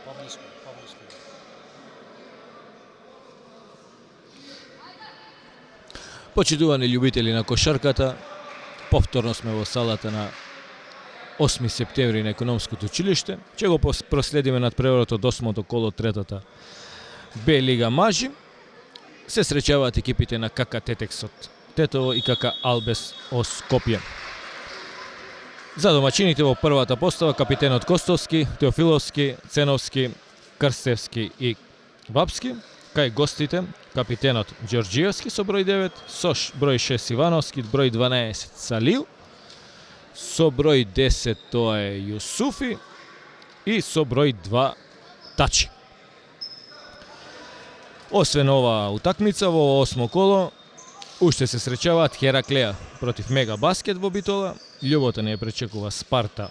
Поблиску. Почитувани љубители на кошарката, повторно сме во салата на 8 септември на Економското училиште. Ќе го проследиме надпреварот од 8-то коло третата Б лига мажи. Се среќаваат екипите на КК Тетекс од Тетово и КК Албес од Скопје. За домачините во првата постава капитенот Костовски, Теофиловски, Ценовски, Крстевски и Бабски. Кај гостите капитенот Ѓорѓиевски со број 9, со број 6 Ивановски, број 12 Салил, со број 10 тоа е Јусуфи и со број 2 Тачи. Освен ова утакмица во 8 коло, уште се среќаваат Хераклеја против Мега Баскет во Битола, Љубота не ја пречекува Спарта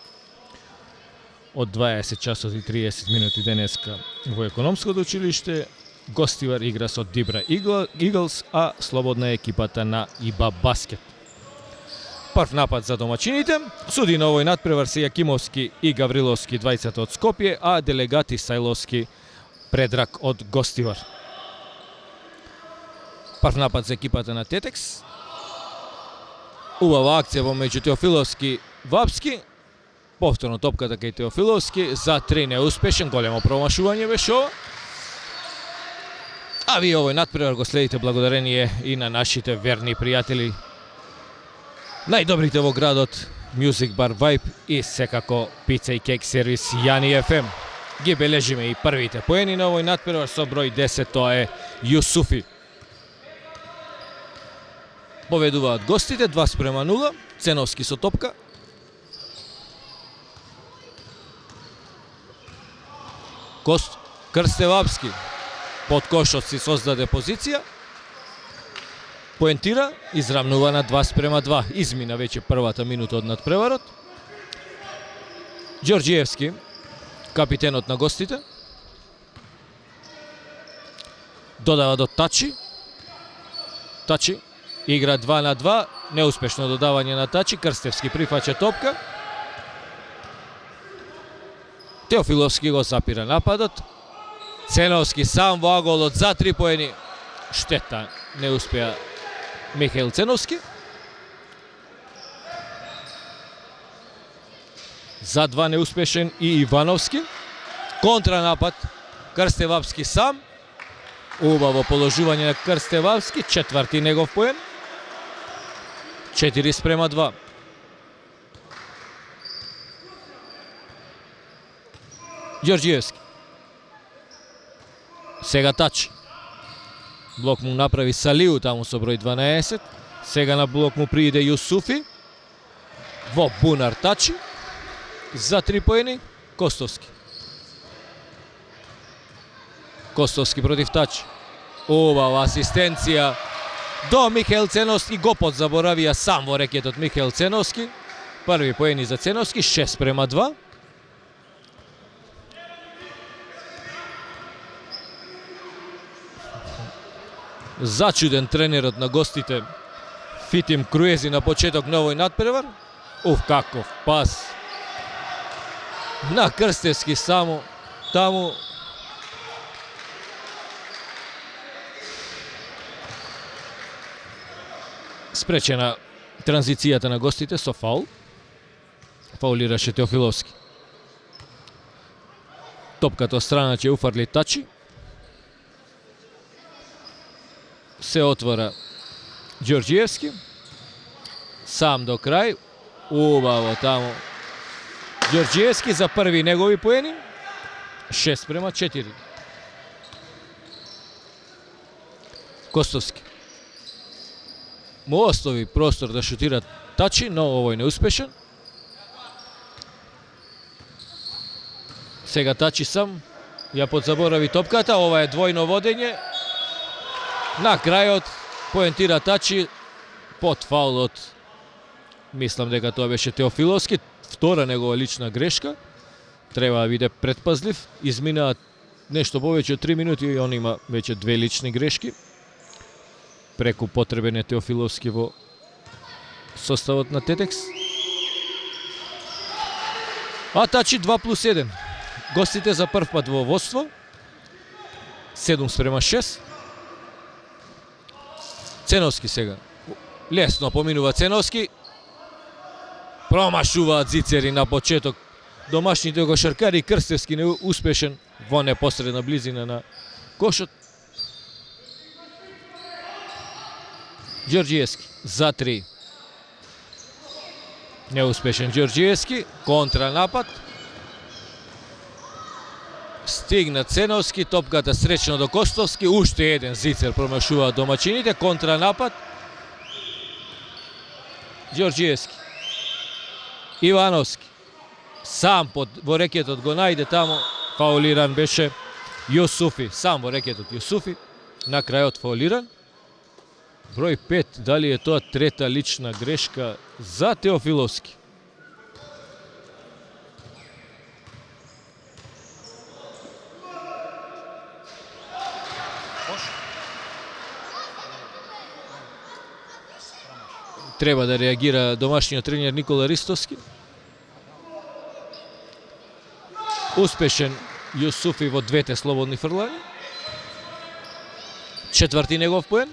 од 20 часот и 30 минути денеска во Економското училиште, Гостивар игра со Дибра Иглс, а слободна е екипата на ИБА Баскет. Прв напад за домачините, суди на овој надпревар се Јакимовски и Гавриловски, двајцата од Скопје, а делегати Сајловски, Предрак од Гостивар. Прв напад за екипата на Тетекс. Убава акција помеѓу Теофиловски и Вапски. Повторно топката кај Теофиловски, за 3 неуспешен, големо промашување беше ова. А вие овој надпревар го следите благодарение и на нашите верни пријатели, најдобрите во градот, Music Bar Vibe и секако пица и кек сервис Јани FM. Ги бележиме и првите поени на овој надпревар со број 10, тоа е Јусуфи. Поведуваат гостите 2:0, Ценовски со топка. Крстевапски под кошот си создаде позиција. Поентира, израмнува на 2:2. Измина веќе првата минута од надпреварот. Ѓорѓиевски, капитенот на гостите, додава до Тачи. Тачи игра 2:2, неуспешно додавање на Тачи. Крстевски прифаќа топка. Теофиловски го запира нападот. Ценовски сам во аголот за 3 поени. Штета, не успеа Михаил Ценовски. За 2 неуспешен и Ивановски. Контранапад, Крстевапски сам. Убаво положување на Крстевапски, четврти негов поен. 4:2. Ѓорѓиевски. Сега Тачи. Блок му направи Салиу таму со број 12. Сега на блок му прииде Јусуфи. Во бунар Тачи. За 3 поени Костовски. Костовски против Тачи. Убава асистенција до Михаил Ценовски. Го подзаборавија сам во рекетот Михаил Ценовски. Први поени за Ценовски, 6:2. Зачуден тренерот на гостите Фитим Круези на почеток на овој надпревар. Каков пас на Крстевски само таму. Спречена транзицијата на гостите со фаул. Фаулираше Теофиловски. Топката од страна ќе уфарли Тачи. Се отвора Ѓорѓиевски. Сам до крај. Убаво таму. Ѓорѓиевски за први негови поени. 6:4. Костовски му остави простор да шутира Тачи, но овој неуспешен. Сега Тачи сам ја подзаборави топката. Ова е двојно водење. На крајот поентира Тачи под фаулот. Мислам дека тоа беше Теофиловски. Втора негова лична грешка. Треба да биде предпазлив. Изминаат нешто повеќе од 3 минути и он има веќе 2 лични грешки. Преку потребен е Теофиловски во составот на Тетекс. А Тачи 2+1. гостите за прв пат во водство. 7-6. Ценовски сега. Лесно поминува Ценовски. Промашуваат Зицери на почеток. Домашните кошаркари, Крстевски неуспешен во непосредна близина на кошот. Ѓорѓиевски за 3. Неуспешен Ѓорѓиевски, контранапад. Стигна Ценовски, топката сречно до Костовски, уште еден Зицер промашуваат домачините, контранапад. Ѓорѓиевски. Ивановски. Сам во рекетот го најде таму, фаулиран беше Јусуфи, сам во рекетот Јусуфи, на крајот фаулиран. Број 5, дали е тоа трета лична грешка за Теофиловски? Треба да реагира домашниот тренер Никола Ристовски. Успешен Јусуфи во двете слободни фрлања. Четврти негов поен.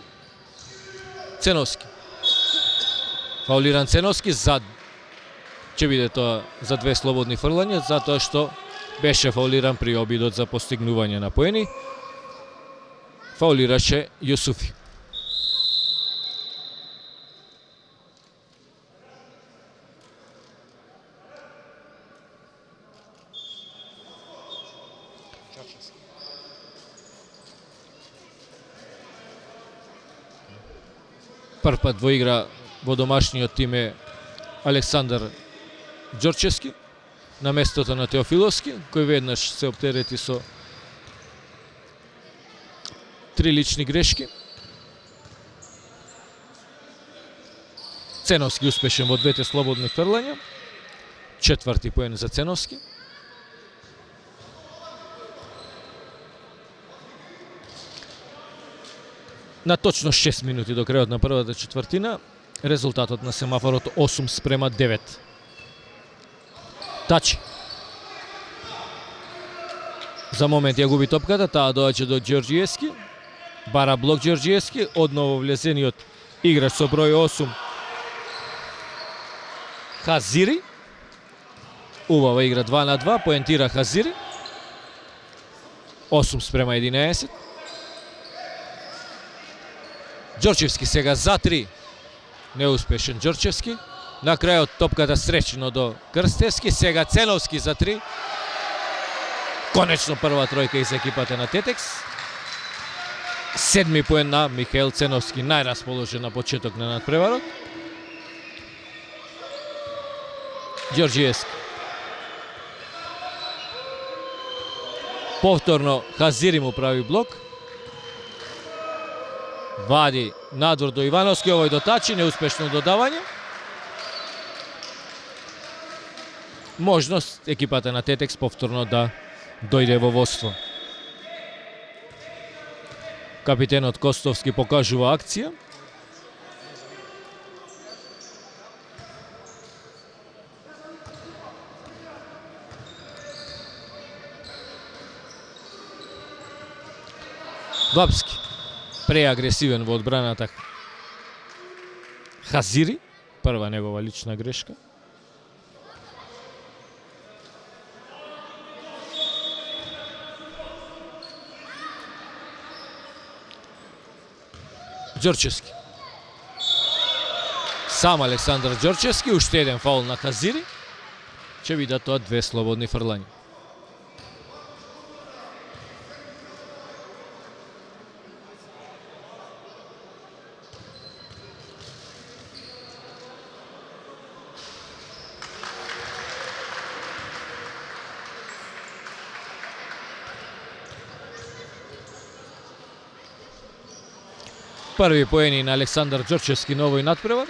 Ценовски. Фаулиран Ценовски за ќе биде тоа за две слободни фрлања, затоа што беше фаулиран при обидот за постигнување на поени. Фаулираше Јусуфи. Прв пат во игра во домашниот тим е Александар Ѓорчевски на местото на Теофиловски, кој веднаш се оптерети со 3 лични грешки. Ценовски успешен во двете слободни фрлања. Четврти поен за Ценовски. На точно 6 минути до крајот на првата четвртина, резултатот на семафорот 8-9. Тачи. За момент ја губи топката, таа доаѓа до Ѓорѓиевски. Бара блок Ѓорѓиевски, одново влезениот играч со број 8. Хазири. Убава игра 2-2, поентира Хазири. 8-11. Ѓорчевски сега за 3. Неуспешен Ѓорчевски. На крајот топката сречено до Крстевски. Сега Ценовски за 3. Конечно прва тројка из екипата на Тетекс. 7 поен на Михаил Ценовски, најрасположен на почеток на надпреварот. Ѓорѓиевски. Повторно Хазири му прави блок. Вади надвор до Ивановски, овој до Тачи, неуспешно додавање. Можност екипата на Тетекс повторно да дојде во водство. Капитенот Костовски покажува акција. Вапски. Преагресивен во одбраната Хазири. Прва негова лична грешка. Ѓорчевски. Сам Александар Ѓорчевски, уште еден фаул на Хазири. Ќе бидат тоа две слободни фрлања. Први поени на Александар Ѓорчевски на овој надпревар.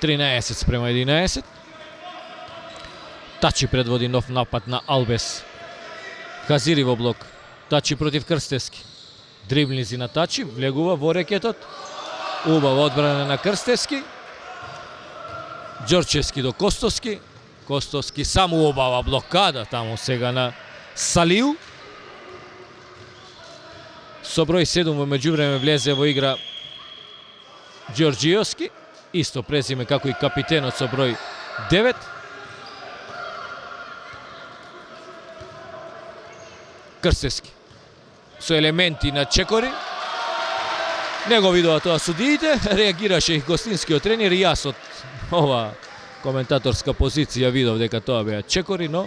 13-11. Тачи предводи нов напад на Албес. Хазири во блок. Тачи против Крстевски. Дриблинзи на Тачи, влегува во рекетот. Убава одбрана на Крстевски. Ѓорчевски до Костовски. Костовски само убава блокада таму сега на Салиу. Со број 7 во меѓувреме влезе во игра Ѓорѓиевски, исто презиме како и капитенот со број 9. Крстевски со елементи на чекори. Не го видува тоа судиите, реагираше и гостинскиот тренер и јас од ова коментаторска позиција видов дека тоа беа чекори, но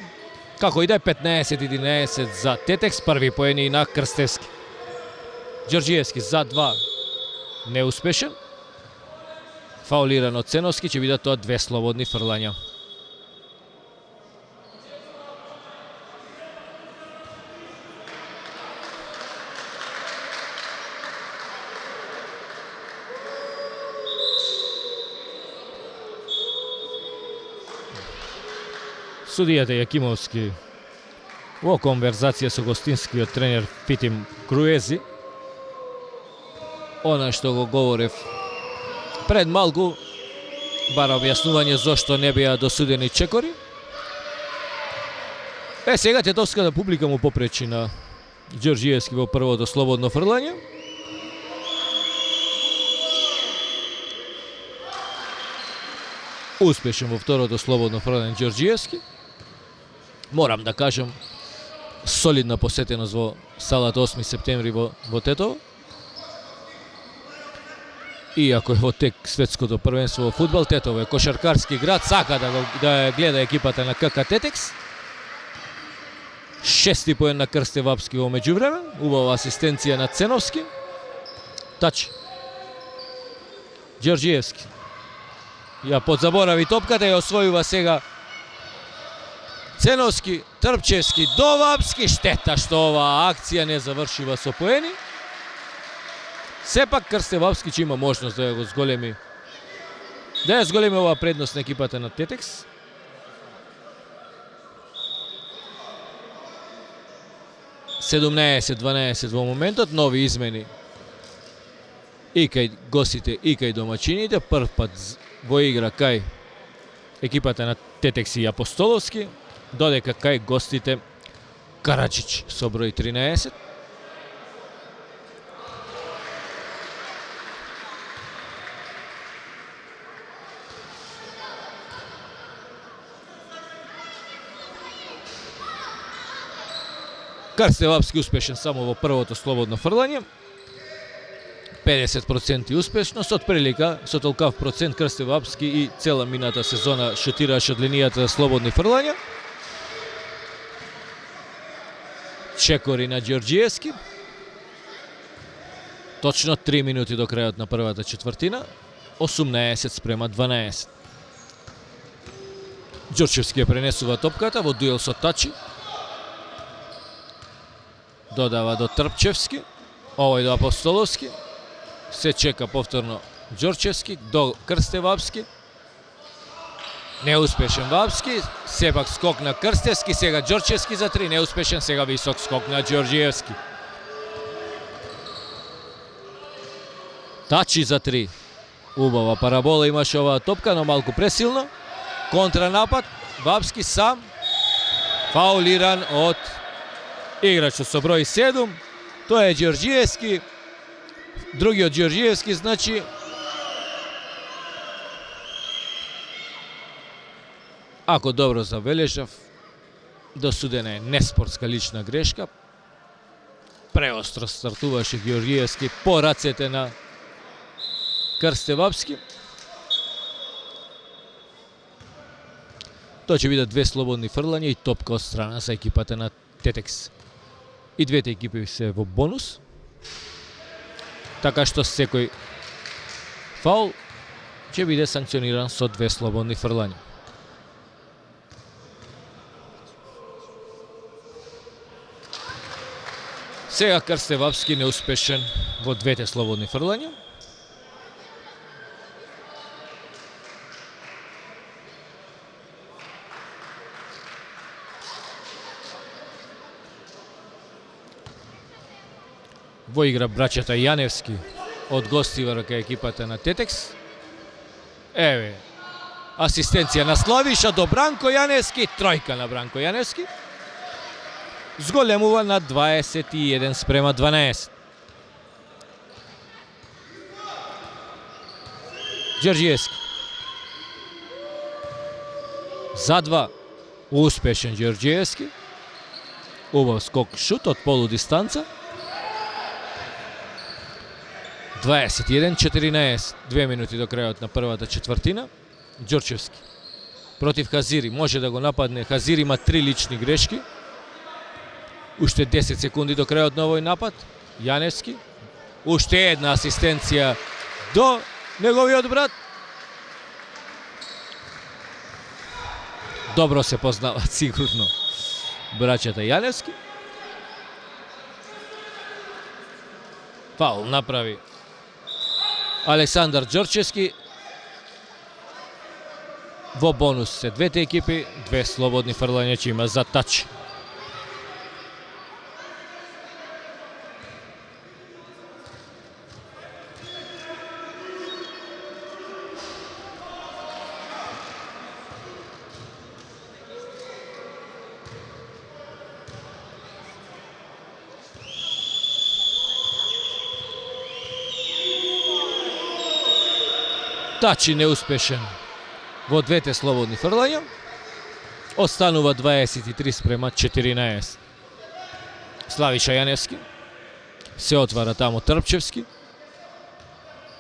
како и да е 15-11 за Тетекс, први поени на Крстевски. Ѓорѓиевски за 2 неуспешен. Фаулиран од Ценовски, ќе бидат тоа 2 слободни фрлања. Судијата Јакимовски во конверзација со гостинскиот тренер Фитим Круези. Она што го говорев пред малку, бара објаснување зошто не беа досудени чекори. Сега тетовската публика му попречи на Ѓорѓиевски во првото слободно фрлање. Успешен во второто слободно фрлање Ѓорѓиевски. Морам да кажам, солидна посетеност во салата 8 септември во Тетово. Иако е во тек светското првенство во фудбал, Тетово е кошаркарски град, сака да гледа екипата на КК Тетекс. 6 поен на Крстевапски во меѓувреме, убава асистенција на Ценовски. Тач. Ѓорѓиевски. Ја подзаборави топката и освојува сега Ценовски, Трпчевски, до Вапски. Штета што оваа акција не завршива со поени. Сепак Крстевапски ќе има можност да го зголеми. Да ја зголеми оваа предност на екипата на Тетекс. (17-12) во моментот, нови измени и кај гостите и кај домачините. Прв пат во игра кај екипата на Тетекс и Апостоловски, додека кај гостите Караджич со број 13. Крстевапски успешен само во првото слободно фрлање. 50% успешност, од прилика со толкав процент Крстевапски и цела мината сезона шутираше од линијата за слободни фрлања. Чекори на Ѓорѓиевски. Точно 3 минути до крајот на првата четвртина. 18-12. Ѓорчевски ја пренесува топката во дуел со Тачи. Додава до Трпчевски, овој до Апостоловски. Се чека повторно Ѓорчевски до Крстевапски. Неуспешен Вапски, сепак скок на Крстевски, сега Ѓорчевски за 3, неуспешен, сега висок скок на Ѓорѓиевски. Тачи за 3. Убава парабола имаше оваа топка, но малку пресилно. Контранапад, Вапски сам. Фаулиран од играчот со број 7. Тоа е Ѓорѓиевски. Другиот Ѓорѓиевски, значи. Ако добро забележав, досудена е неспортска лична грешка. Преостро стартуваше Ѓорѓиевски по рацете на Крстевапски. Тоа ќе бидат 2 слободни фрлања и топка од страна за екипата на Тетекс. И двете екипи се во бонус. Така што секој фаул ќе биде санкциониран со 2 слободни фрлања. Сега Крстевапски неуспешен во 2 слободни фрлања. Во игра браќата Јаневски од гостива кај екипата на Тетекс. Еве, асистенција на Славиша до Бранко Јаневски, тројка на Бранко Јаневски. зголемува на 21:12. Ѓорѓиевски. За 2. Успешен Ѓорѓиевски. Убав скок шут од полудистанца. 21:14. 2 минути до крајот на првата четвртина. Ѓорчевски против Хазири. Може да го нападне. Хазири има 3 лични грешки. Уште 10 секунди до крајот на овој напад. Јаневски. Уште една асистенција до неговиот брат. Добро се познаваат сигурно браќата Јаневски. Фаул направи Александар Ѓорчевски. Во бонус се двете екипи, 2 слободни фрлања ќе има за тач. Тачи неуспешен во двете слободни фрлања. Останува 23:14. Славиша Јаневски. Се отвара таму Трпчевски.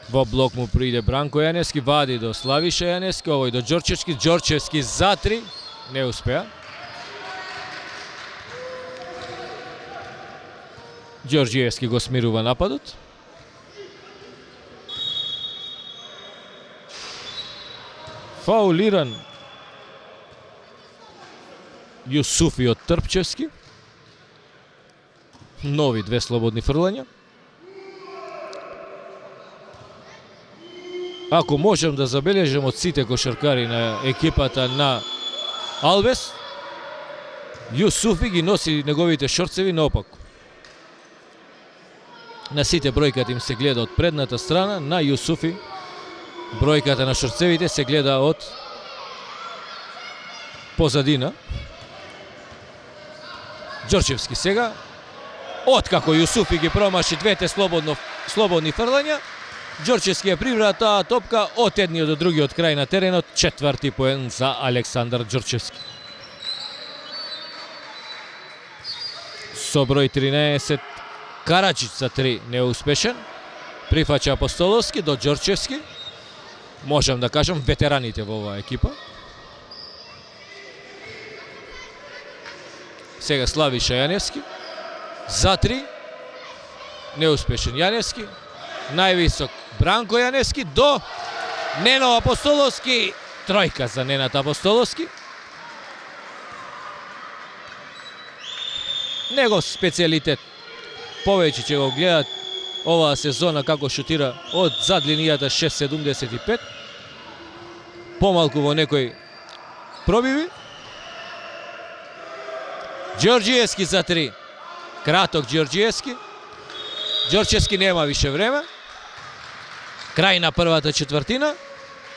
Во блок му приде Бранко Јаневски. Вади до Славиша Јаневски. Овој до Ѓорчевски. Ѓорчевски за 3. Не успеа. Ѓорѓиевски го смирува нападот. Фаулиран Јусуфи од Трпчевски. Нови 2 слободни фрлања. Ако можем да забележим од сите кошаркари на екипата на Албес, Јусуфи ги носи неговите шорцеви наопаку. На сите бројката им се гледа од предната страна, на Јусуфи бројката на шорцевите се гледа од позадина. Ѓорчевски сега, откако Јусуфи ги промаши двете слободни фрлања, Ѓорчевски ја прибра таа топка од едниот до другиот крај на теренот. 4ти поен за Александар Ѓорчевски. Со број 13, Караджич за 3 неуспешен. Прифаќа Апостоловски до Ѓорчевски. Можем да кажам ветераните во оваа екипа. Сега Славиша Јаневски. За 3. Неуспешен Јаневски. Највисок Бранко Јаневски до Нено Апостоловски. Тројка за Ненат Апостоловски. Негов специјалитет повеќе ќе го гледат оваа сезона како шутира од зад линијата 6,75. Помалку во некои пробиви. Ѓорѓиевски за 3. Краток Ѓорѓиевски. Ѓорчевски нема више време. Крај на првата четвртина.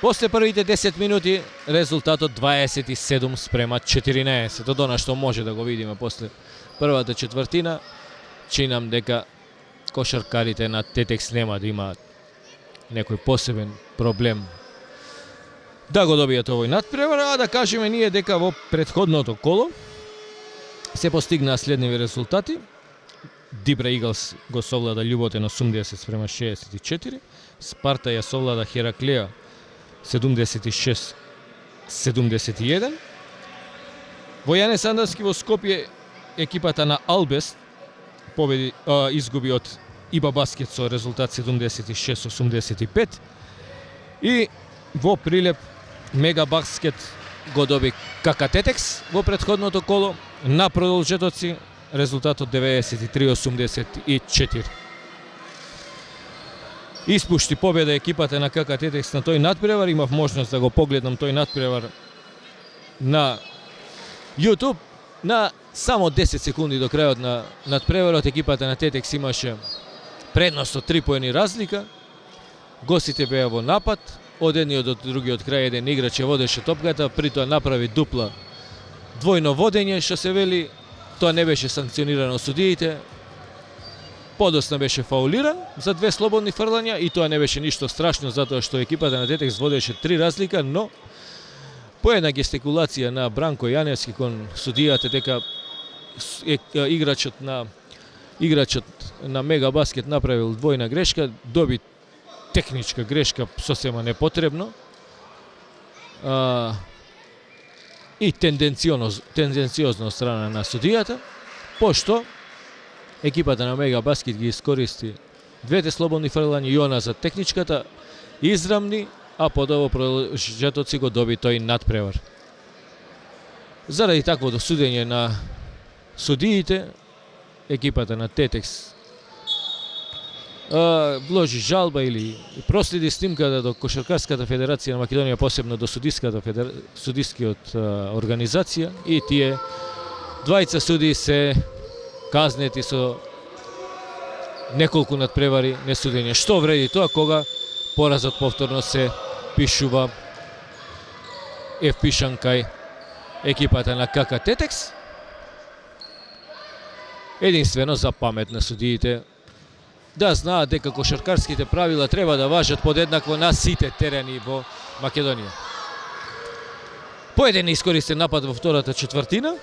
После првите 10 минути резултатот 27:14. Од она што може да го видиме после првата четвртина, чинам дека кошаркарите на Тетекс нема да имаат некој посебен проблем да го добијат овој надпревар, а да кажеме ние дека во претходното коло се постигнаа следниви резултати. Дибра Иглс го совлада Љуботен 80:64, Спарта ја совлада Хераклеја 76:71. Во Јанес Андарски во Скопје екипата на Албес изгуби од Иба Баскет со резултат 76:85. И во Прилеп Мега Баскет го доби КК Тетекс во претходното коло. На продолжетоци резултатот 93:84. Испушти победа екипата на КК Тетекс на тој надпревар. Имав можност да го погледнам тој надпревар на YouTube. На само 10 секунди до крајот на надпреварот екипата на Тетекс имаше предност од 3 поени разлика. Гостите беа во напад. Од едниот до другиот крај еден играч ја водеше топката, притоа направи дупла двојно водење, што се вели, Тоа не беше санкционирано од судиите. Подосна беше фаулиран за 2 слободни фрлања и тоа не беше ништо страшно затоа што екипата на Тетекс водеше 3 разлика, но по една гестикулација на Бранко Јаневски кон судијата дека играчот на Мега Баскет направил двојна грешка, доби техничка грешка сосема непотребно. И тенденциозно од страна на судијата, пошто екипата на Мега Баскет ги искористи 2 слободни фрлања и она за техничката израмни, а под ово продолжетоци го доби тој надпревар. Заради таквото судење на судиите, екипата на Тетекс вложи жалба или проследи снимката до Кошаркарската федерација на Македонија, посебно до судискиот организација, и тие двајца суди се казнети со неколку надпревари несудење. Што вреди тоа кога поразот повторно се пишува впишан кај екипата на КК Тетекс. Единствено за памет на судиите да знаат дека кошаркарските правила треба да важат подеднакво на сите терени во Македонија. По еден искористен напад во втората четвртина,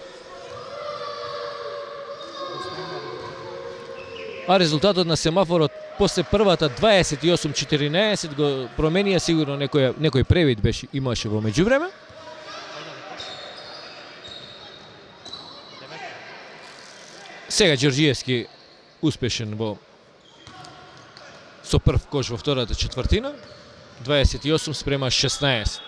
а резултатот на семафорот после првата 28-14 го променија, сигурно некој превид имаше во меѓувреме. Сега Ѓорѓиевски успешен со прв кош во втората четвртина, 28 спрема 16.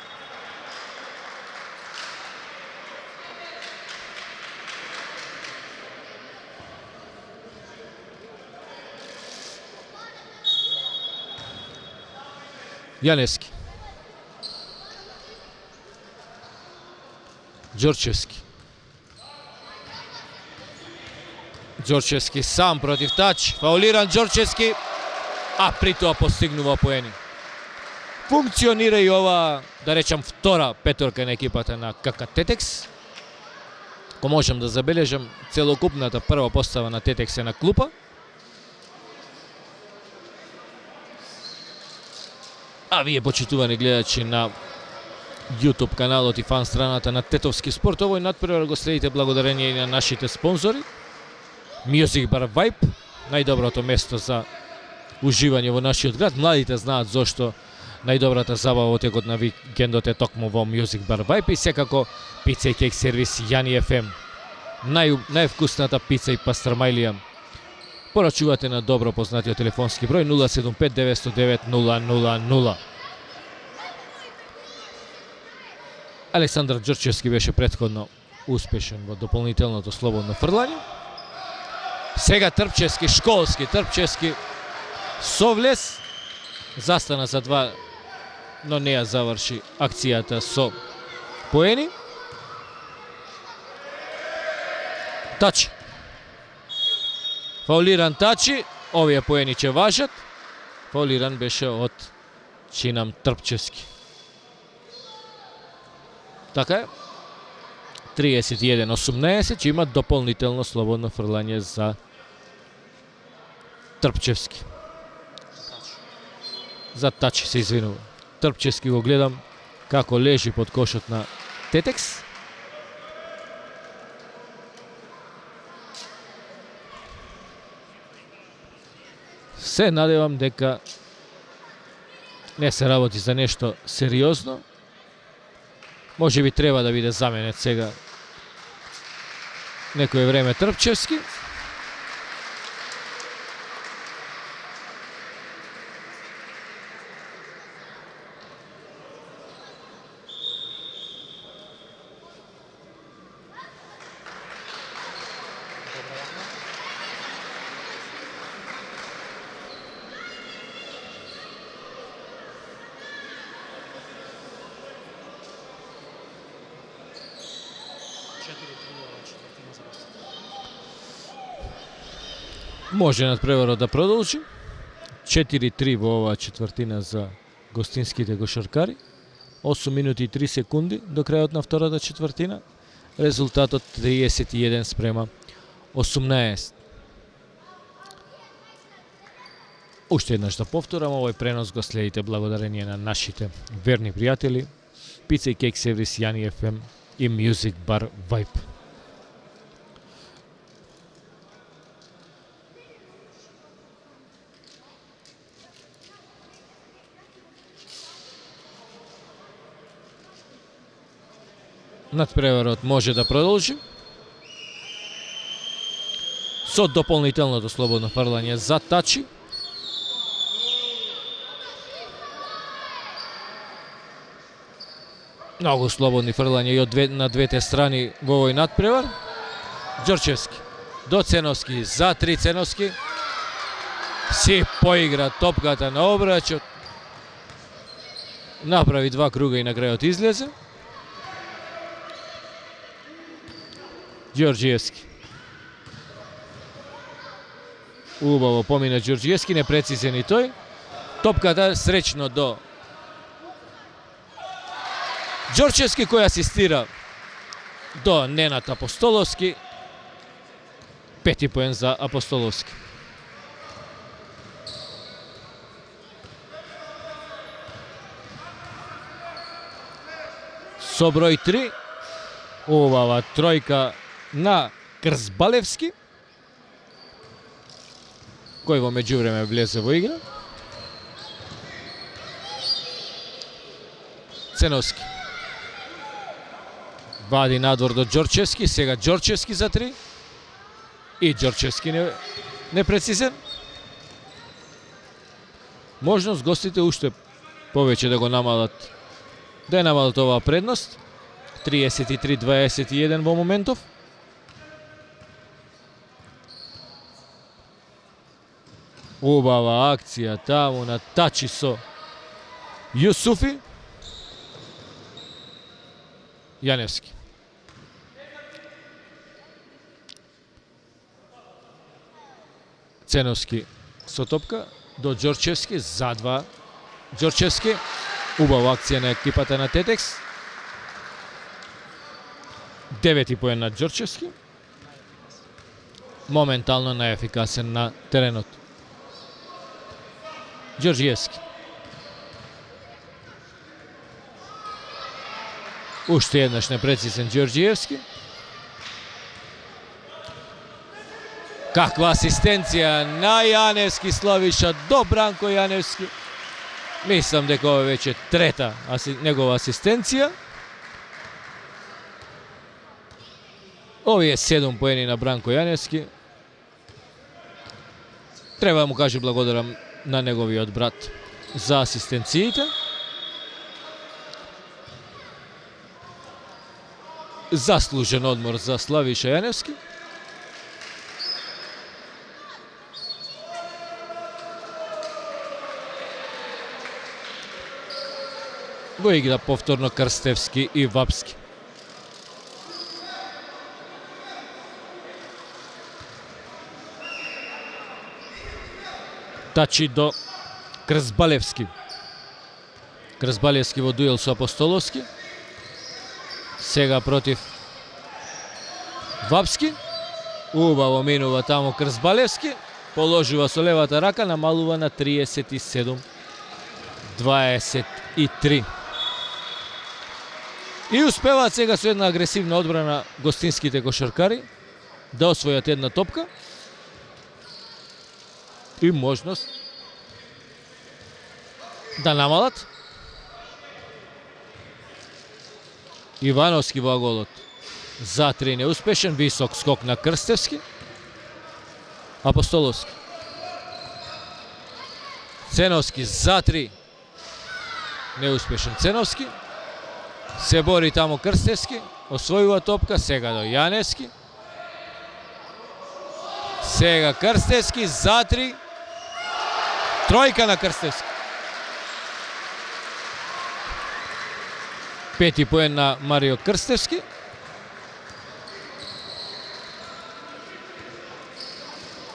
Јаневски. Ѓорчевски. Ѓорчевски сам против тач. Фаулиран Ѓорчевски, а при тоа постигнува поени. Функционира и ова, да речам, втора петорка на екипата на КК Тетекс. Ко можам да забележам, целокупната прва постава на Тетекс е на клупа. А вие, почитувани гледачи на YouTube каналот и фан страната на Тетовски спорт, овој надпревар го следите благодарение на нашите спонзори. Music Bar Vibe, најдоброто место за уживање во нашиот град. Младите знаат зошто најдобрата забава во текот на викендот е токму во Music Bar Vibe, и секако пица и кек сервис Јани FM. Највкусната пица и пастрамајлија. Порачувате на добро познатиот телефонски број 075 909 000. Александар Ѓорчевски беше претходно успешен во дополнителното слободно фрлање. Сега Трпчевски, школски Трпчевски со влез, застана за 2, но не ја заврши акцијата со поени. Тачи. Фаулиран Тачи, овие поени ќе важат. Фаулиран беше од Чинам Трпчевски. Така е. 31-18, ќе има дополнително слободно фрлање за Трпчевски. За Тачи се извинува. Трпчевски го гледам како лежи под кошот на Тетекс. Се надевам дека не се работи за нешто сериозно. Може би треба да биде заменет сега некој време Трпчевски. Може надпреварот да продолжи. 4-3 во оваа четвртина за гостинските кошаркари. 8 минути и 3 секунди до крајот на втората четвртина. Резултатот 31 спрема 18. Уште еднаш да повторам, овој пренос го следите благодарение на нашите верни пријатели Pizza и Cake Service, Јани FM и Music Bar Vibe. Надпреварот може да продолжи со дополнителното слободно фрлање за Тачи. Многу слободни фрлања и на двете страни во овој надпревар. Ѓорчевски до Ценовски, за 3 Ценовски. Си поигра топката на обрачот. Направи 2 круга и на крајот излезе. Ѓорđиевски. Убаво помина Ѓорđиевски, непрецизен и тој. Топката сречно до Ѓорчевски, кој асистира до Ненат Апостоловски. 5 поен за Апостоловски. Со број 3, убава тројка на Крзбалевски, кој во меѓувреме влезе во игра. Ценовски вади надвор до Ѓорчевски, сега Ѓорчевски за 3 и Ѓорчевски непрецизен. Можност гостите уште повеќе да го намалат, да ја намалат оваа предност. 33-21 во моментов. Убава акција таму на Тачи со Јусуфи. Јаневски. Ценовски со топка до Ѓорчевски, за 2 Ѓорчевски. Убава акција на екипата на Тетекс. 9 поен на Ѓорчевски. Моментално најефикасен на теренот. Ѓорđиевски. Уште еднаш непрецизен Ѓорđиевски. Каква асистенција на Јаневски, Славиша до Бранко Јаневски. Мислам дека ова веќе трета негова асистенција. Овие 7 поени на Бранко Јаневски. Треба да му кажи благодарам на неговиот брат за асистенциите. Заслужен одмор за Славиша Јаневски. Во игра повторно Крстевски и Вапски. Тачи до Крзбалевски. Крзбалевски во дуел со Апостоловски. Сега против Вапски. Убаво минува таму Крзбалевски. Положува со левата рака, намалува на 37-23. И успеваат сега со една агресивна одбрана гостинските кошаркари да освојат една топка. И можност да намалат. Ивановски во голот за 3 неуспешен, висок скок на Крстевски. Апостоловски. Ценовски за 3 неуспешен Ценовски. Се бори таму Крстевски, освојува топка, сега до Јаневски. Сега Крстевски за 3. Тројка на Крстевски. 5 поен на Марио Крстевски.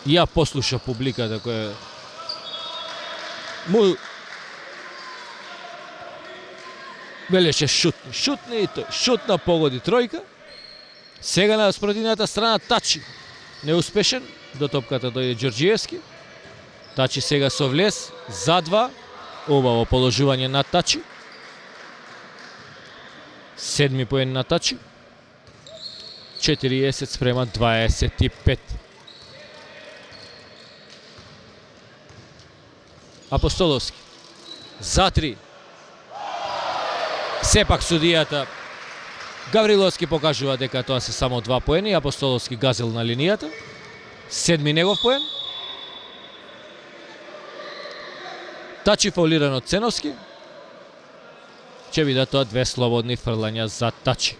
Ја послуша публиката која му велеше шутни и тој шутна, погоди тројка. Сега на спротивната страна Тачи неуспешен, до топката дојде Ѓорѓиевски. Тачи сега со влез, за 2, убаво положување на Тачи. 7 поен на Тачи. 40 спрема 25. Апостоловски. За 3. Сепак судијата Гавриловски покажува дека тоа се само 2 поени, Апостоловски газил на линијата. 7 негов поен. Тачи фаулиран од Ценовски. Ќе бидат тоа 2 слободни фрлања за Тачи.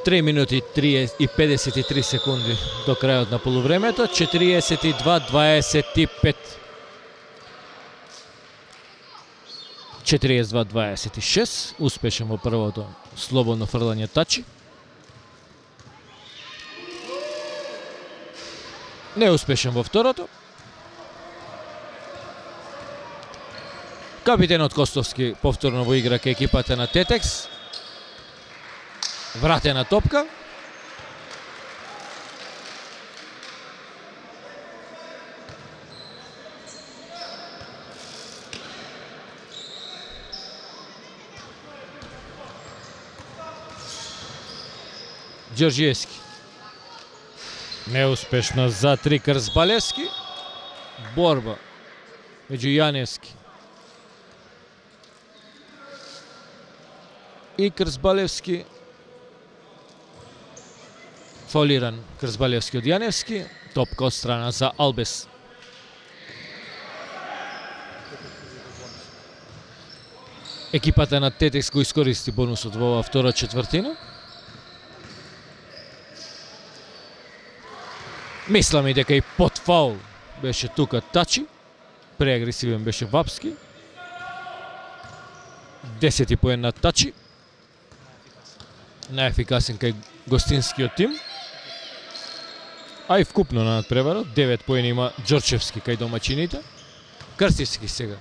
Три минути и 53 секунди до крајот на полувремето. 42-25. 42-26. Успешен во првото слободно фрлање Тачи. Неуспешен во второто. Капитенот Костовски повторно во игра ке екипата на Тетекс. Вратена топка. Ѓорѓиевски. Неуспешно за 3 Крзбалевски. Борба меѓу Јаневски и Крзбалевски. Фаулиран Крзбалевски од Јаневски. Топка од страна за Албес. Екипата на Тетекс го искористи бонусот во оваа втора четвртина. Мислам и дека и под фаул беше тука Тачи. Преагресивен беше Вапски. 10 поен на Тачи. Најефикасен кај гостинскиот тим. А и вкупно на надпреварот 9 поени има Ѓорчевски кај домачините. Крстевски сега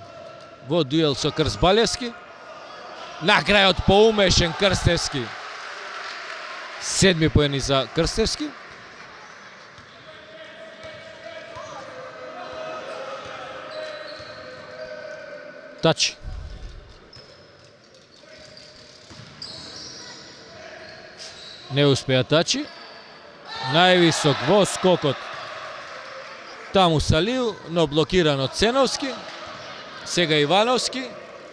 во дуел со Крзбалевски. На крајот поумешен Крстевски. 7 поени за Крстевски. Тачи. Не успеа Тачи. Највисок во скокот таму Салиу, но блокиран од Ценовски. Сега Ивановски.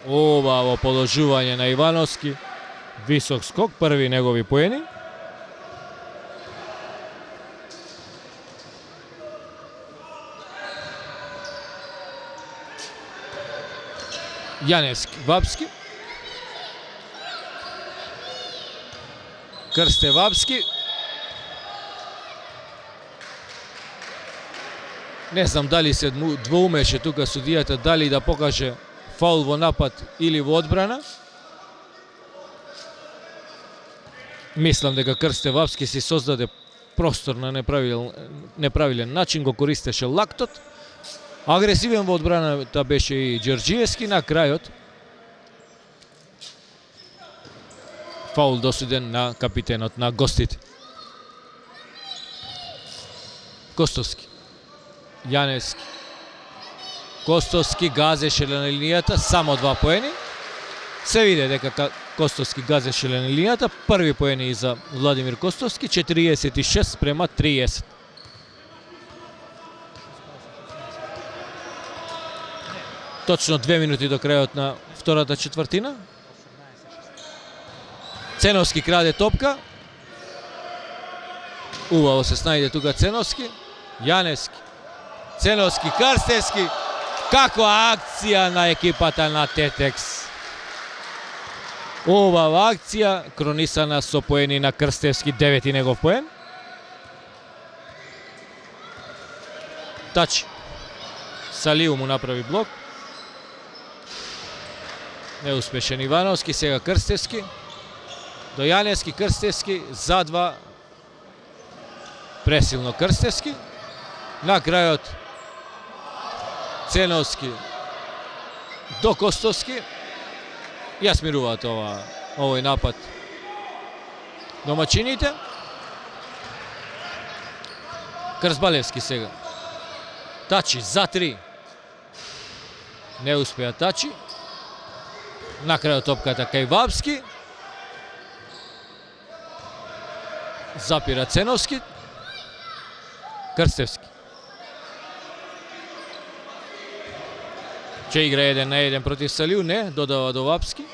Во положување на Ивановски. Висок скок, први негови поени. Јаневски, Вапски. Крсте Вапски. Не знам дали се двоумеше тука судијата, дали да покаже фаул во напад или во одбрана. Мислам дека Крсте Вапски си создаде простор на неправилен начин, го користеше лактот. Агресивен во одбраната беше и Ѓорѓиевски. На крајот фаул досуден на капитенот на гостите. Костовски. Јаневски. Костовски газеше на линијата, само 2 поени. Се виде дека Костовски газеше на линијата. Први поени за Владимир Костовски, 46 спрема 30. Точно 2 минути до крајот на втората четвртина. Ценовски краде топка. Убаво се снајде тука Ценовски. Јаневски. Ценовски, Крстевски. Каква акција на екипата на Тетекс. Убава акција, кронисана со поени на Крстевски, 9 негов поен. Тачи. Салиу му направи блок. Неуспешен Ивановски, сега Крстевски. Дојаневски, Крстевски, за 2. Пресилно Крстевски. На крајот Ценовски до Костовски. Ја смируваат овој напад домачините. Крзбалевски сега. Тачи за 3. Не успеа Тачи. На крајот топката кај Вапски. Запира Ценовски. Крстевски. Че игра 1-1 против Салиу, не, додава до Вапски.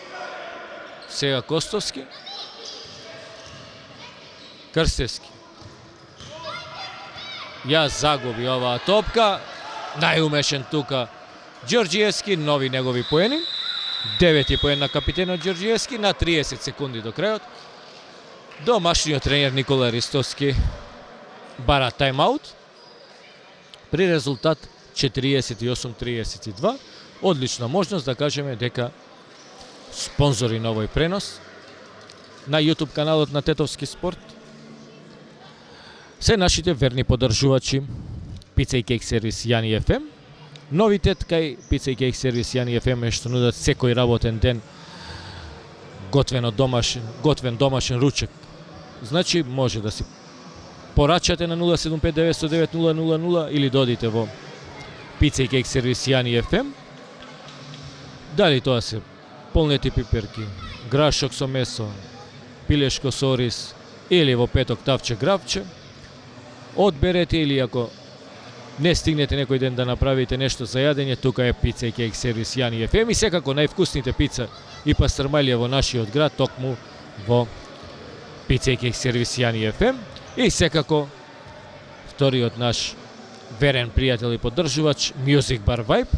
Сега Костовски. Крстевски. Ја загуби оваа топка. Најумешен тука Ѓорѓиевски, нови негови поени. 9 поен на капитенот Ѓорѓиевски на 30 секунди до крајот. Домашниот тренер Никола Ристовски бара тайм-аут при резултат 48-32. Одлична можност да кажеме дека спонзори на овој пренос на YouTube каналот на Тетовски спорт се нашите верни поддржувачи Пица и кейк сервис Јани FM. Новитет кај Пица и кейк сервис Јани FM е што нудат секој работен ден готвен домашен ручек. Значи може да си порачате на 075-909-000 или додите во Пица и кейк сервис Јани FM. Дали тоа се полнети пиперки, грашок со месо, пилешко со рис или во петок тавче гравче. Одберете или ако не стигнете некој ден да направите нешто за јадење, тука е Пица и кейк сервис Јани FM и секако највкусните пица и пастрмалија во нашиот град, токму во Пица и кейк сервис Јани FM. И секако вториот наш верен пријател и поддржувач Music Bar Vibe.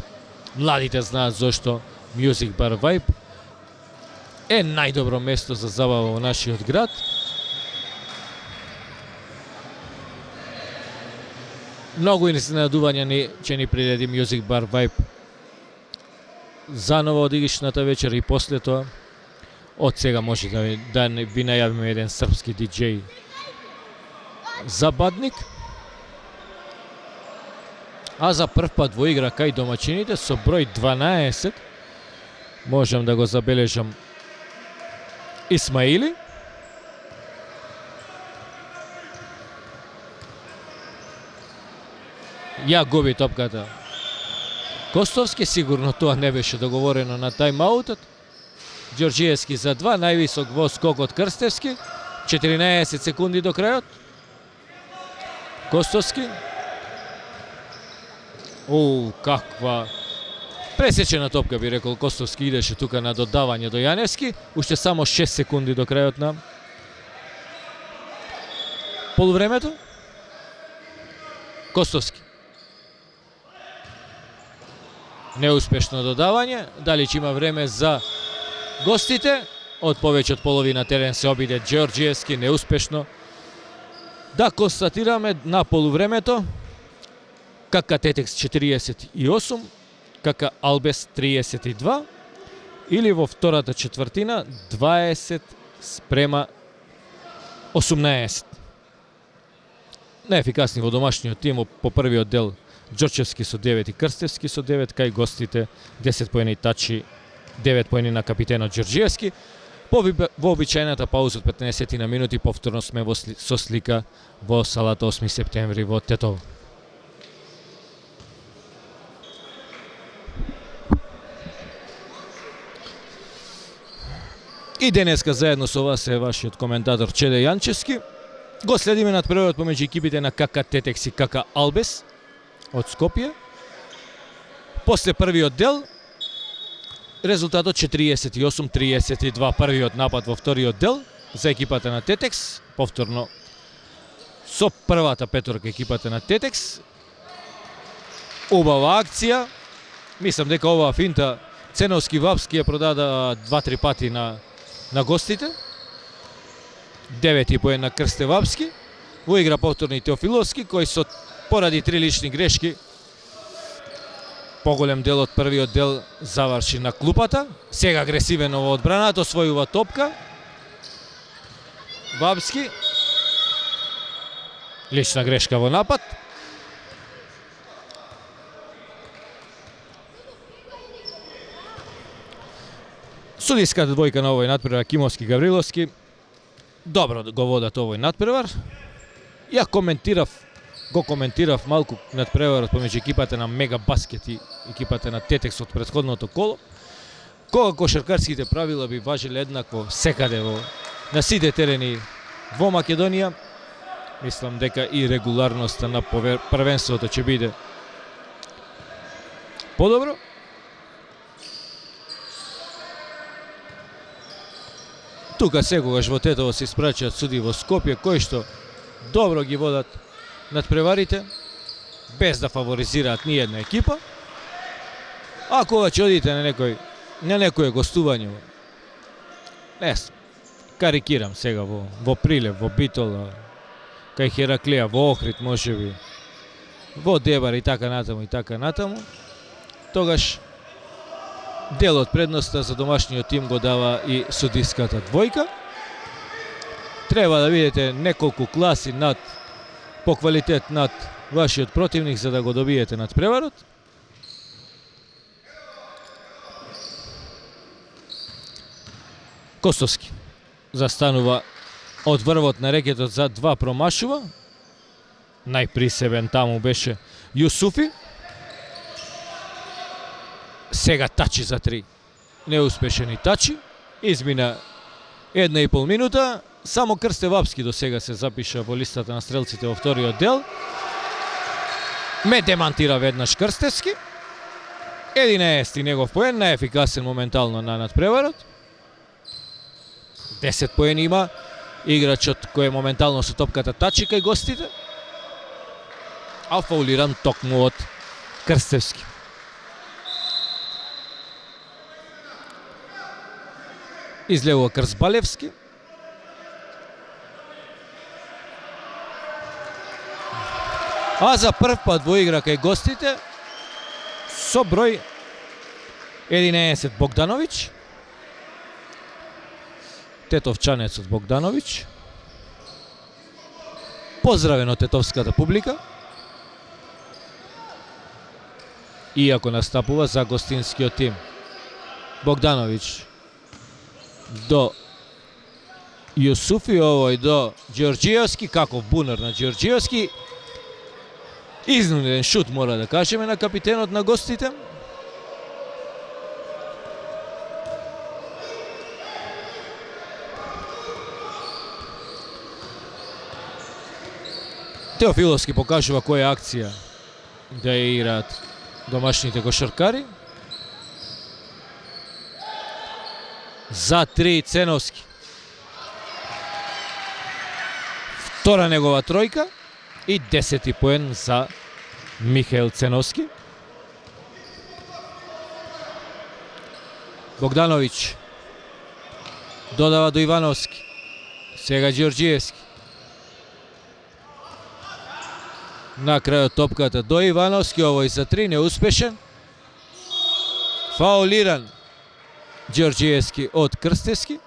Младите знаат зошто Music Bar Vibe е најдобро место за забава во нашиот град. Многу изненадувања ќе ни приреди Music Bar Vibe заново од игричната вечер и после тоа. Од сега може да ви најавиме еден српски диџеј Забадник. А за прв пат во игра кај домачините со број 12 можам да го забележам Исмаили. Ја губи топката Костовски, сигурно тоа не беше договорено на тайм-аутот. Ѓорѓиевски за 2, највисок во скокот Крстевски. 14 секунди до крајот. Костовски. Каква пресечена топка, би рекол Костовски, идеше тука на додавање до Јаневски. Уште само 6 секунди до крајот на полувремето. Костовски. Неуспешно додавање. Дали ќе има време за гостите? Од повеќе од половина терен се обиде Ѓорѓиевски, неуспешно. Да констатираме на полувремето КК Тетекс 48, КК Албес 32 или во втората четвртина 20-18. Неефикасни во домашниот тим по првиот дел Ѓорчевски со 9 и Крстевски со 9, кај гостите 10 поени Тачи, 9 поени на капитенот Ѓорѓиевски. Во обичајната пауза од 15 на минути повторно сме со слика во салата 8 септември во Тетово. И денеска заедно со вас е вашиот коментатор Чеде Јанчевски. Го следиме надпреварот помеѓу екипите на КК Тетекс и КК Албес од Скопје. После првиот дел резултатот 48-32, првиот напад во вториот дел за екипата на Тетекс, повторно со првата петорка екипата на Тетекс. Убава акција. Мислам дека оваа финта Ценовски Вапски ја продада 2-3 пати на гостите. 9 поен на Крсте Вапски. Во игра повторно и Теофиловски, кој поради 3 лични грешки поголем дел од првиот дел заврши на клупата. Сега агресивен во одбраната, освојува топка. Бабски. Лична грешка во напад. Судиската двојка на овој надпревар Кимовски Гавриловски добро го водат овој надпревар. Ја го коментирав малку надпреварот помеѓу екипата на Мега Баскет и екипата на Тетекс од претходното коло. Кога кошаркарските правила би важеле еднакво секаде на сите терени во Македонија, мислам дека и регуларноста на првенството ќе биде подобро. Тука секогаш во Тетово се испраќаат суди во Скопје, кои што добро ги водат надпреварите, без да фаворизираат ни една екипа. А кога ќе одите на некое гостување, карикирам сега во Прилеп, во Битола, кај Хераклија, во Охрид можеби, во Дебар и така натаму, тогаш дел од предноста за домашниот тим го дава и судиската двојка. Треба да видите неколку класи по квалитет над вашиот противник за да го добиете надпреварот. Костовски застанува од врвот на рекетот за 2 промашува. Најприсебен таму беше Јусуфи. Сега тачи за 3. Неуспешен и тачи. Измина 1,5 минута. Само Крсте Вапски до сега се запиша во листата на стрелците во вториот дел. Ме демантира веднаш Крстевски. 11 негов поен, најефикасен моментално на надпреварот. 10 поени има играчот кој моментално со топката тачи кај гостите. А фаулиран токму од Крстевски. Излегува Крсбалевски. А за прв пат во игра кај гостите со број 11 Богдановиќ. Тетовчанецот Богдановиќ. Поздравен од тетовската публика. Иако настапува за гостинскиот тим. Богдановиќ до Јусуфи, овој до Ѓорѓиевски, каков бунар на Ѓорѓиевски. Изнуден шут, мора да кажеме, на капитенот на гостите. Теофиловски покажува која акција да ја играат домашните кошаркари. За 3 Ценовски. Втора негова тројка и 10 поен за Михаил Ценовски. Богдановиќ додава до Ивановски. Сега Ѓорѓиевски. На крајот топката до Ивановски, овој за 3 неуспешен. Фаулиран Ѓорѓиевски од Крстевски.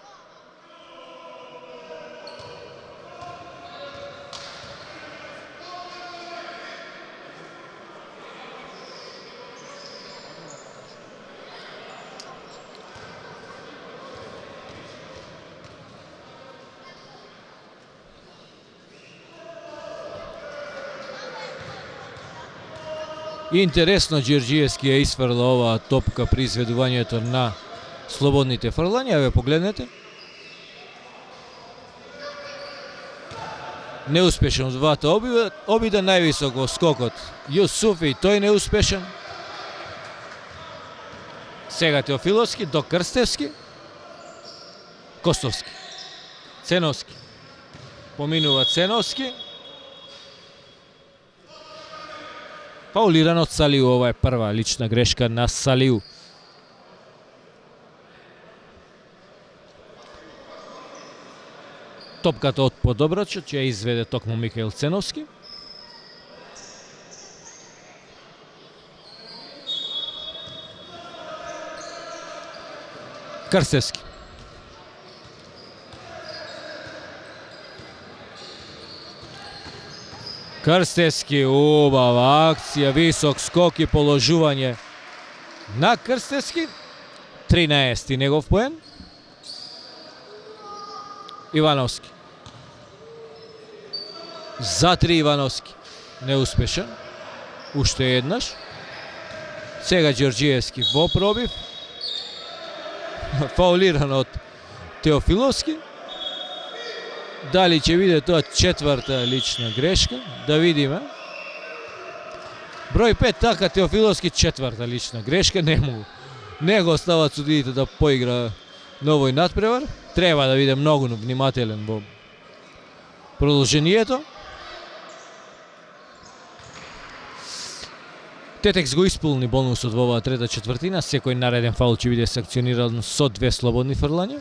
Интересно, Ѓорѓиевски ја исфрла оваа топка при изведувањето на слободните фрлања. Ве погледнете. Неуспешен од двата обида, највисок во скокот Јусуфи, тој неуспешен. Сега Теофиловски до Крстевски. Костовски. Ценовски. Поминува Ценовски. Фаулиран од Салиу, ова е прва лична грешка на Салиу. Топката од подобрачот ќе изведе токму Михаил Ценовски. Крстевски. Крстевски, убава акција, висок скок и положување на Крстевски. 13 негов поен. Ивановски. За 3 Ивановски. Неуспешен. Уште еднаш. Сега Ѓорѓиевски во пробив. Фаулиран од Теофиловски. Дали ќе биде тоа четврта лична грешка? Да видиме. Број 5 така, Теофиловски четврта лична грешка. Не го остават судиите да поигра на овој надпревар. Треба да биде многу внимателен во продолжението. Тетекс го исполни бонусот во оваа трета четвртина. Секој нареден фаул ќе биде санкциониран со 2 слободни фрлања.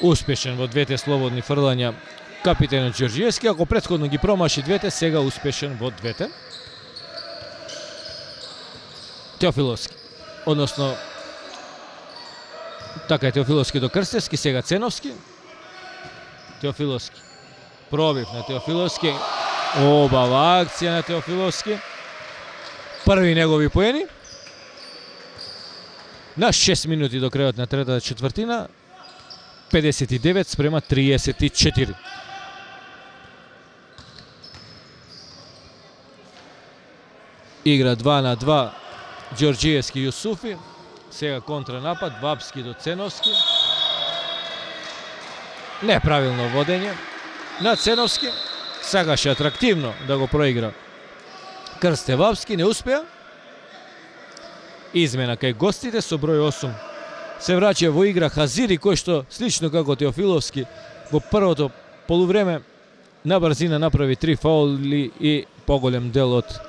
Успешен во двете слободни фрлања капитенот Ѓорѓиевски. Ако претходно ги промаши двете, сега успешен во двете. Теофиловски. Односно, така е Теофиловски до Крстевски, сега Ценовски. Теофиловски. Пробив на Теофиловски. Обава акција на Теофиловски. Први негови поени. На 6 минути до крајот на третата четвртина. 59 спрема 34. Игра 2 на 2 Ѓорѓиевски Јусуфи. Сега контранапад, Вапски до Ценовски. Неправилно водење на Ценовски. Сакаше атрактивно да го проигра Крсте Вапски, не успеа. Измена кај гостите со број 8. Се враќа во игра Хазири, кој што, слично како Теофиловски, во првото полувреме на брзина направи 3 фаули и поголем дел од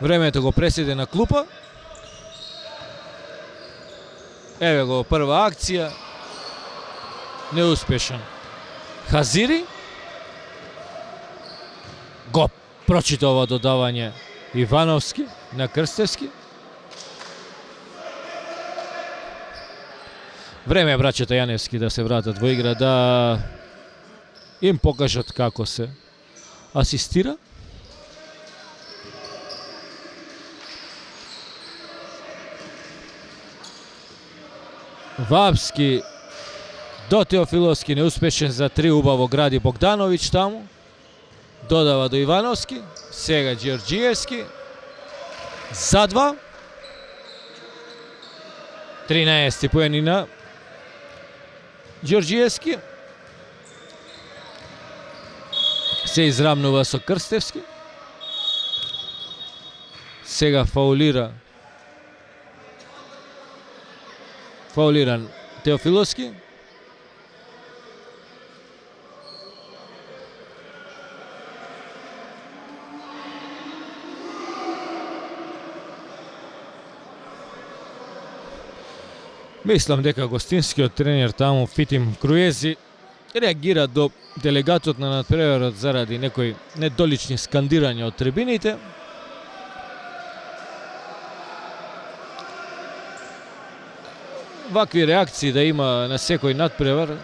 времето го преседе на клупа. Еве го прва акција. Неуспешен. Хазири го прочита ова додавање Ивановски на Крстевски. Време е браќата Јаневски да се вратат во игра, да им покажат како се асистира. Вапски до Теофиловски, неуспешен за 3, убаво гради Богдановиќ таму. Додава до Ивановски, сега Ѓорѓиевски. За 2. 13 поени на Ѓорѓиевски. Се израмнува со Крстевски. Сега фаулиран Теофиловски. Мислам дека гостинскиот тренер таму Фитим Круези реагира до делегатот на надпреварот заради некои недолични скандирања од трибините. Вакви реакции да има на секој надпревар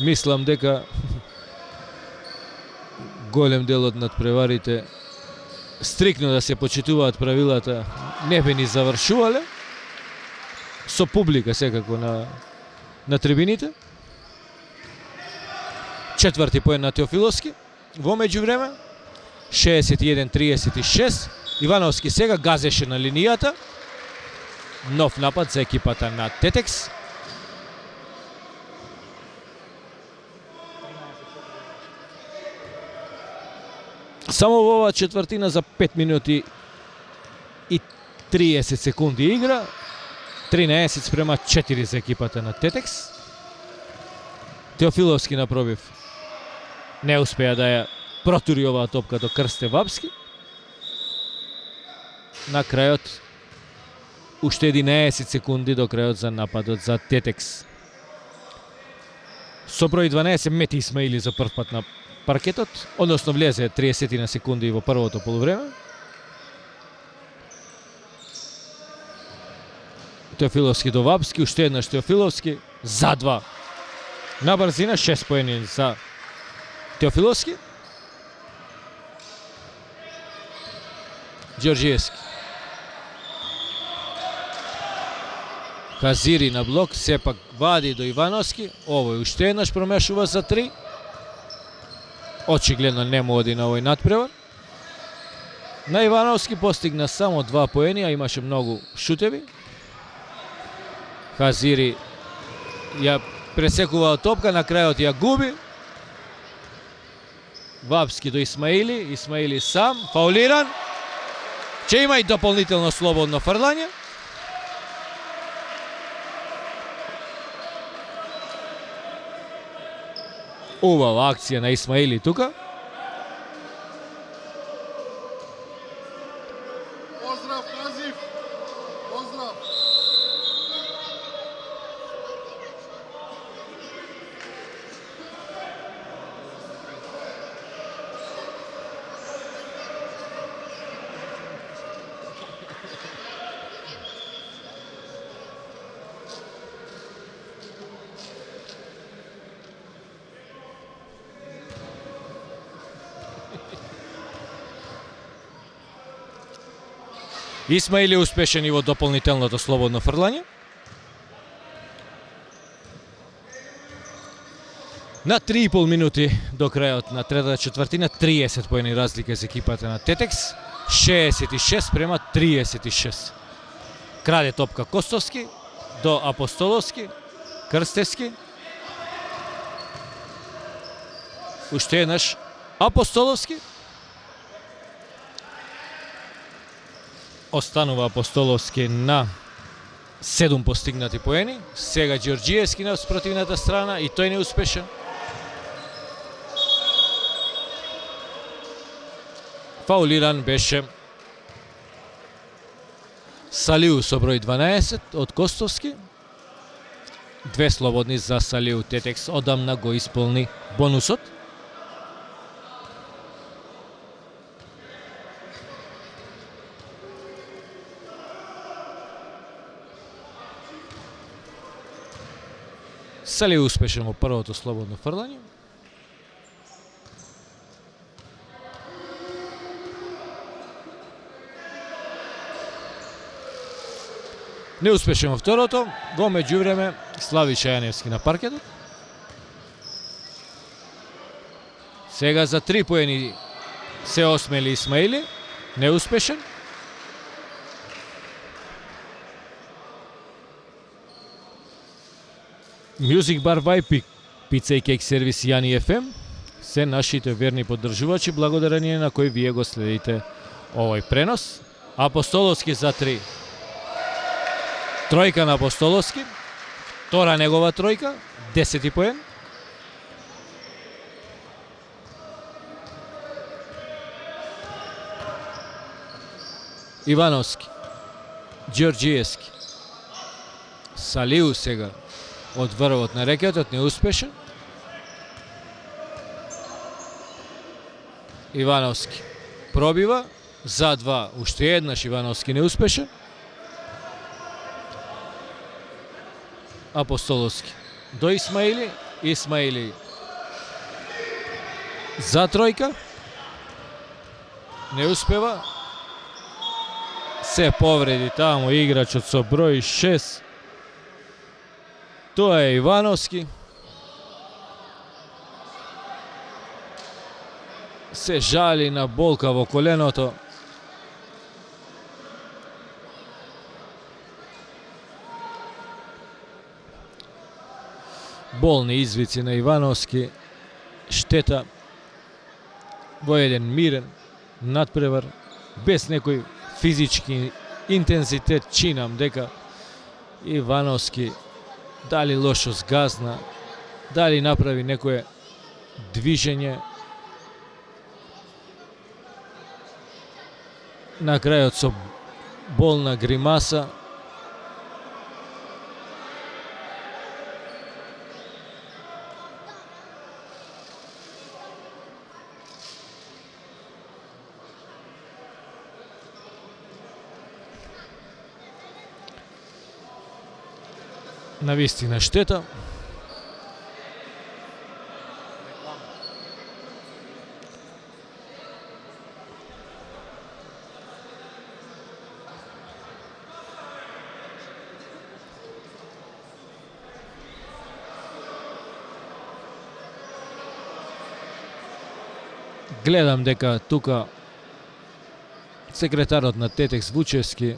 мислам дека голем дел од надпреварите стрикно да се почитуваат правилата не би ни завршувале со публика секако на трибините. Четврти поен на Теофиловски во меѓувреме. 61-36. Ивановски сега газеше на линијата. Нов напад за екипата на Тетекс. Само во оваа четвртина за 5 минути и 30 секунди игра. 13 спрема 4 за екипата на Тетекс. Теофиловски на пробив. Не успеа да ја протури оваа топка до Крсте Вапски. На крајот уште 11 секунди до крајот за нападот за Тетекс. Со број 12 Мети Исмаили за прв пат на паркетот, односно влезе 30 на секунди во првото полувреме. Теофиловски до Вапски, уште еднаш Теофиловски, за 2. На брзина 6 поени за Теофиловски. Ѓорѓиевски. Казири на блок, сепак вади до Ивановски. Овој уште еднаш промешува за 3. Очигледно не му оди на овој надпревар. На Ивановски постигна само 2 поени, а имаше многу шутеви. Казири ја пресекува топка, на крајот ја губи. Вапски до Исмаили, Исмаили сам, фаулиран. Ќе има и дополнително слободно фрлање. Убава акција на Исмаили тука. Поздрав, Казив! Поздрав! Исмаили успешен и во дополнителното слободно фрлање. На 3,5 минути до крајот на третата четвртина, 30 поени разлика за екипата на Тетекс, 66 према 36. Краде топка Костовски до Апостоловски, Крстевски. Уште еднаш Апостоловски. Останува Апостоловски на 7 постигнати поени. Сега Ѓорѓиевски на спротивната страна и тој не успешен. Фаулиран беше Салиу со број 12 од Костовски. 2 слободни за Салиу. Тетекс одамна го исполни бонусот. Салиу успешен во првото слободно фрлање. Неуспешен во второто, во меѓувреме Слави Чајаневски на паркетот. Сега за 3 поени се осмели Исмаили, неуспешен. Music Bar Vibe, пица и кек сервис Јани FM се нашите верни поддржувачи, благодарение на кои вие го следите овој пренос. Апостоловски за 3. Тројка на Апостоловски, втора негова тројка, 10 поен. Ивановски, Ѓорѓиевски, Салиу сега од врвот на рекетот, неуспешен. Ивановски пробива за 2, уште еднаш Ивановски неуспешен. Апостоловски до Исмаили, Исмаили за тројка, не успева. Се повреди таму играчот со број 6. Тоа е Ивановски. Се жали на болка во коленото. Болни извици на Ивановски. Штета во еден мирен надпревар, без некој физички интензитет. Чинам дека Ивановски дали лошо сгазна, дали направи некое движење. На крајот со болна гримаса. на вистина штета. Гледам дека тука секретарот на Тетекс Вучевски,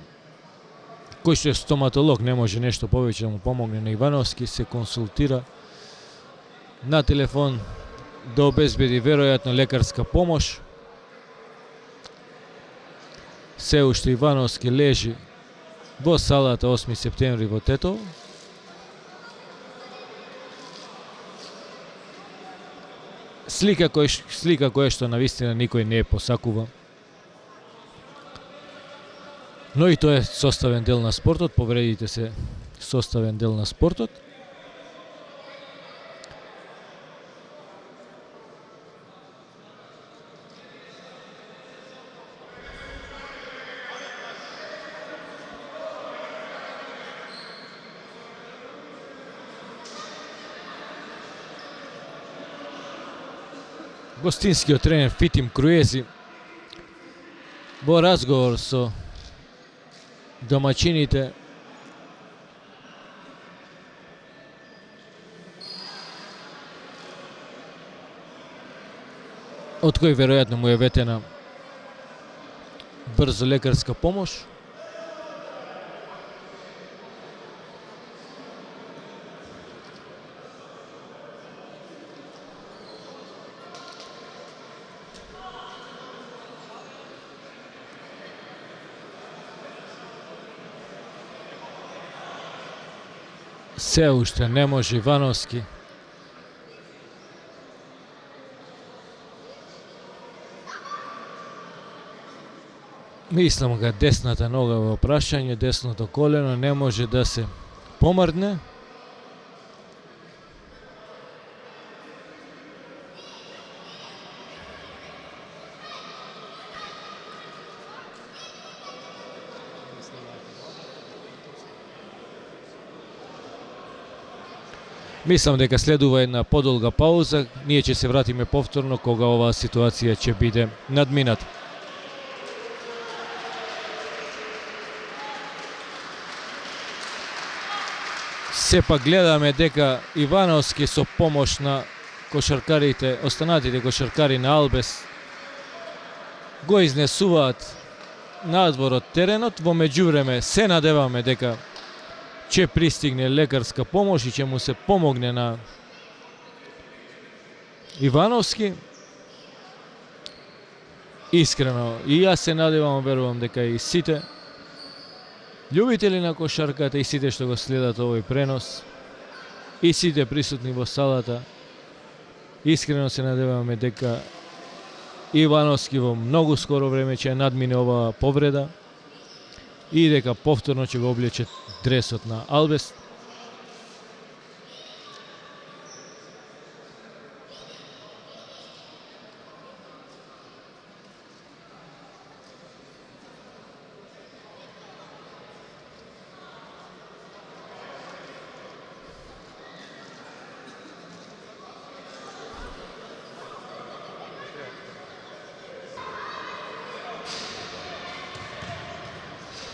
кој што е стоматолог, не може нешто повеќе да му помогне на Ивановски, се консултира на телефон да обезбеди веројатно лекарска помош. Се уште Ивановски лежи во салата 8 септември во Тетово. Слика која што навистина никој не е посакува. Но и тоа е составен дел на спортот, повредите се составен дел на спортот. Гостинскиот тренер Фитим Круези во разговор со домачините од кој веројатно му е ветена брзо лекарска помош. Се уште не може Ивановски. Мислам га десната нога во прашање, десното колено не може да се помрдне. Мислам дека следува една подолга пауза. Ние ќе се вратиме повторно кога оваа ситуација ќе биде надмината. Сепак гледаме дека Ивановски со помош на кошаркарите, останатите кошаркари на Албес го изнесуваат надвор од теренот. Во меѓувреме се надеваме дека ќе пристигне лекарска помош и ќе му се помогне на Ивановски. Искрено, и јас се надевам, верувам дека и сите љубители на кошарката и сите што го следат овој пренос и сите присутни во салата, искрено се надеваме дека Ивановски во многу скоро време ќе надмине оваа повреда и дека повторно ќе го облече дресот на Албес.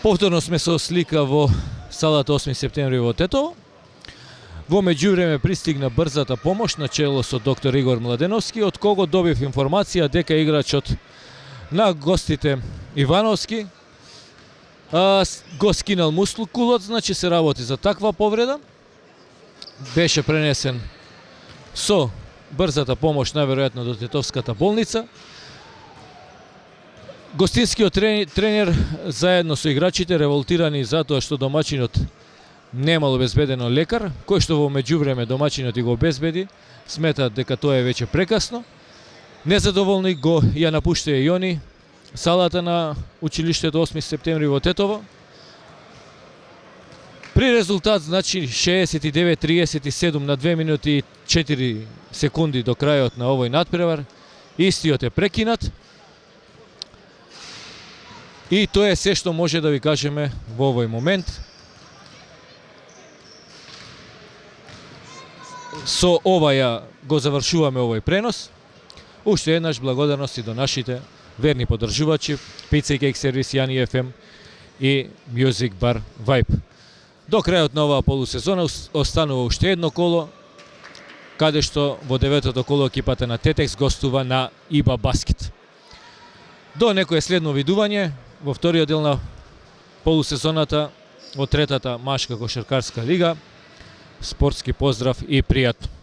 Повторно сме со слика во салата 8 септември во Тетово. Во меѓувреме пристигна брзата помош на чело со доктор Игор Младеновски, од кого добив информација дека играчот на гостите Ивановски го скинал мускулот, значи се работи за таква повреда. Беше пренесен со брзата помош најверојатно до Тетовската болница. Гостинскиот тренер заедно со играчите револтирани затоа што домачинот немал обезбедено лекар, кој што во меѓувреме домачинот и го обезбеди, сметаат дека тоа е веќе прекасно. Незадоволни го ја напуштаа и они салата на училиштето 8 септември во Тетово. При резултат, значи 69-37 на 2 минути и 4 секунди до крајот на овој надпревар, истиот е прекинат. И тоа е се што може да ви кажеме во овој момент. Со ова го завршуваме овој пренос. Уште еднаш благодарности до нашите верни поддржувачи Pizza Cake Service, Јани FM и Music Bar Vibe. До крајот на оваа полусезона останува уште едно коло, каде што во деветото коло екипата на Тетекс гостува на ИБА Баскет. До некое следно видување во вториот дел на полусезоната од третата машка кошаркарска лига. Спортски поздрав и пријатно.